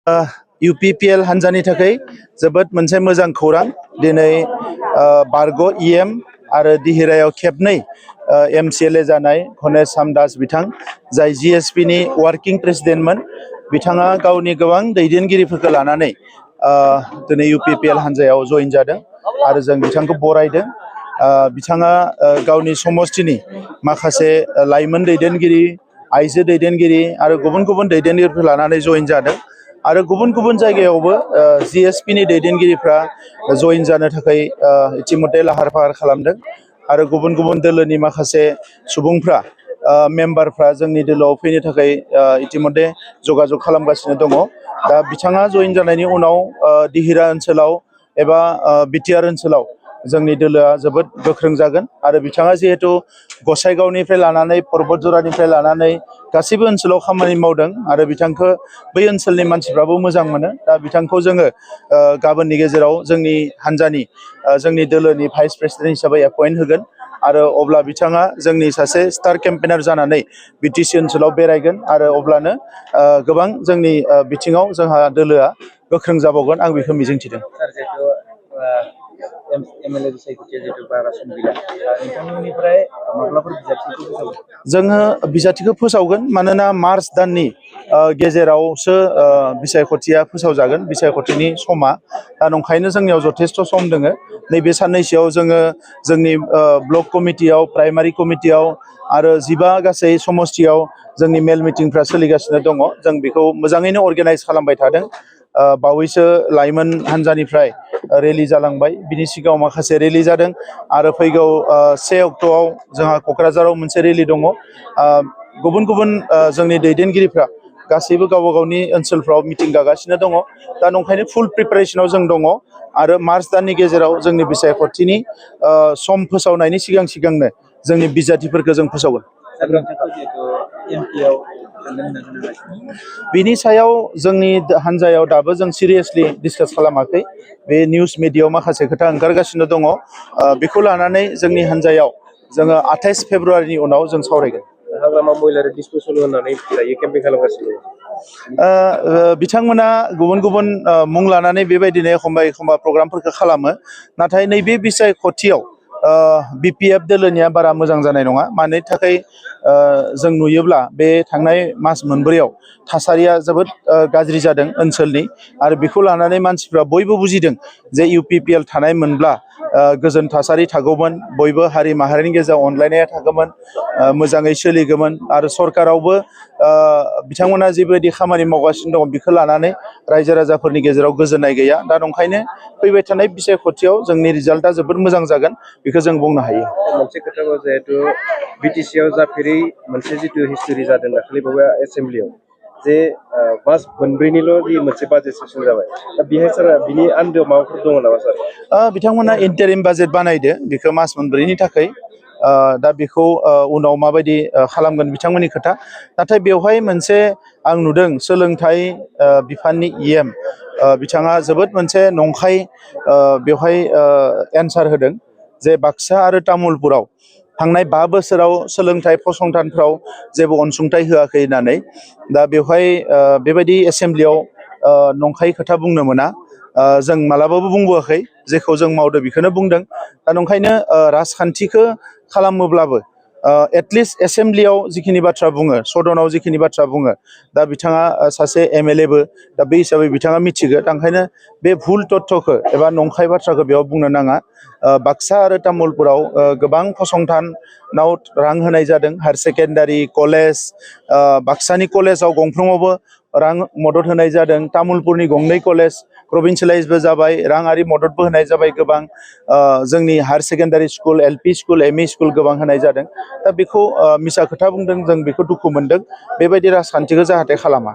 UPPL हान्जानि थाखाय जोबोद मोनसे मोजां खौरां दिनै बारग' EM आरो दिहिरायाव खेबनै MCLA जानाय गणेश सामदास बिथां जाय GSP नि वार्किं प्रेसिडेन्टमोन बिथाङा गावनि गोबां दैदेनगिरिफोरखौ लानानै दिनै UPPL हान्जायाव जइन जादों आरो जों बिथांखौ बरायदों। बिथाङा गावनि समष्टिनि माखासे लाइमोन दैदेनगिरि आइजो दैदेनगिरि आरो गुबुन गुबुन दैदेनगिरिफोर लानानै जइन जादों आरो गुबुन गुबुन जायगायावबो GSP नि दैदेनगिरिफ्रा जइन जानो थाखाय इतिमध्य लाहार फाहार खालामदों आरो गुबुन गुबुन दोलोनि माखासे सुबुंफ्रा मेम्बारफ्रा जोंनि दोलोआव फैनो थाखाय इतिमध्य जगाजग खालामगासिनो दङ। दा बिथाङा जइन जानायनि उनाव दिहिरा ओनसोलाव एबा बिटिआर ओनसोलाव जोंनि दोलोआ जोबोद गोख्रों जागोन आरो बिथाङा जिहेतु गसाइगावनिफ्राय लानानै पर्बतजरानिफ्राय लानानै गासैबो ओनसोलाव खामानि मावदों आरो बिथांखौ बै ओनसोलनि मानसिफ्राबो मोजां मोनो। दा बिथांखौ जोङो गाबोननि गेजेराव जोंनि हान्जानि जोंनि दोलोनि भाइस प्रेसिडेन्ट हिसाबै एपइन्ट होगोन आरो अब्ला बिथाङा जोंनि सासे स्टार केम्पेनार जानानै BTC ओनसोलाव बेरायगोन आरो अब्लानो गोबां जोंनि बिथिङाव जोंहा दोलोआ गोख्रों जाबावगोन आं बेखौ मिजिंथिदों। जोङो बिजाथिखौ फोसावगोन मानोना मार्च दाननि गेजेरावसो बिसायख'थिया फोसावजागोन बिसायख'थिनि समा। दा नंखायनो जोंनियाव जथेस्थ' सम दोङो। नैबे साननैसोआव जोङो जोंनि ब्लक कमिटियाव प्राइमारि कमिटियाव आरो 15 गासै समष्टियाव जोंनि मेल मिटिंफ्रा सोलिगासिनो दङ। जों बेखौ मोजाङैनो अर्गेनाइज खालामबाय थादों। बावैसो लाइमोन हान्जानिफ्राय रेलि जालांबाय, बिनि सिगाङाव माखासे रेलि जादों आरो फैगौ 1 अक्ट'आव जोंहा क'क्राझाराव मोनसे रेलि दङ। गुबुन गुबुन जोंनि दैदेनगिरिफ्रा गासैबो गावबा गावनि ओनसोलफ्राव मिटिं गागासिनो दङ। दा नंखायनो फुल प्रिपारेसनाव जों दङ आरो मार्च दाननि गेजेराव जोंनि बिसायख'थिनि सम फोसावनायनि सिगांनो जोंनि बिजाथिफोरखौ जों फोसावगोन। बिनि सायाव जोंनि हान्जायाव दाबो जों सिरियासलि डिसकास खालामाखै। बे निउस मिडियायाव माखासे खोथा ओंखारगासिनो दङ। बेखौ लानानै जोंनि हान्जायाव जोङो 28 फेब्रुवारिनि उनाव जों सावरायगोन। हाग्रामा महिलारि डिसप'सल होननानै दायो केम्पेइन खालामगासिनो दङ। बिथांमोना गुबुन गुबुन मुं लानानै बेबायदिनो एखमबा प्रग्रामफोरखौ खालामो। नाथाय नैबे बिसायख'थियाव BPF दोलोनिया बारा मोजां जानाय नङा। मानि थाखाय जों नुयोब्ला बे थांनाय मास मोनब्रैयाव थासारिया जोबोद गाज्रि जादों ओनसोलनि आरो बेखौ लानानै मानसिफ्रा बयबो बुजिदों जे UPPL थानाय मोनब्ला गोजोन थासारि थागौमोन, बयबो हारि माहारिनि गेजेराव अनलायनाया थागौमोन, मोजाङै सोलिगौमोन आरो सरकारावबो बिथांमोना जिबायदि खामानि मावगासिनो दङ बेखौ लानानै रायजो राजाफोरनि गेजेराव गोजोननाय गैया। दा नंखायनो फैबाय थानाय बिसायख'थियाव जोंनि रिजाल्टआ जोबोद मोजां जागोन बेखौ जों बुंनो हायो। मोनसे खोथाखौ जिहेतु BTC आव जाफेरै मोनसे जिथु हिस्टरि जादों दाखालि बावै एसेम्ब्लियाव जे मास मोनब्रैनिल' जि मोनसे बाजेट सेसन जाबाय, दा बेहाय सार बिनि आन्दोआव माबाफोर दङ नामा सार? बिथांमोना इन्टारिम बाजेट बानायदो बेखौ मास मोनब्रैनि थाखाय। दा बेखौ उनाव माबायदि खालामगोन बिथांमोननि खोथा। नाथाय बेवहाय मोनसे आं नुदों सोलोंथाइ बिफाननि EM बिथाङा जोबोद मोनसे नंखाय बेवहाय एन्सार होदों जे बाक्सा आरो तामुलपुराव थांनाय 5 बोसोराव सोलोंथाइ फसंथानफ्राव जेबो अनसुंथाइ होआखै होननानै। दा बेवहाय बेबायदि एसेम्ब्लियाव नंखाय खोथा बुंनो मोना। जों मालाबाबो बुंबोआखै, जेखौ जों मावदों बेखौनो बुंदों। दा नंखायनो राजखान्थिखौ खालामोब्लाबो एटलिस्ट एसेम्ब्लियाव जिखिनि बाथ्रा बुङो, सदनाव जिखिनि बाथ्रा बुङो, दा बिथाङा सासे MLAबो, दा बे हिसाबै बिथाङा मिथिगौ। दा ओंखायनो बे भुल तथ्यखौ एबा नंखाय बाथ्राखौ बेयाव बुंनो नाङा। बाक्सा आरो तामुलपुराव गोबां फसंथानाव रां होनाय जादों, हायार सेकेन्डारि कलेज, बाक्सानि कलेजाव गंफ्रोमावबो रां मदद होनाय जादों। तामुलपुरनि गंनै कलेज प्रभिन्सियेलाइजबो जाबाय, राङारि मददबो होनाय जाबाय गोबां। जोंनि higher secondary school, LP school, ME school गोबां होनाय जादों। दा बेखौ मिसा खोथा बुंदों, जों बेखौ दुखु मोनदों। बेबायदि राजखान्थिखौ जाहाथे खालामा।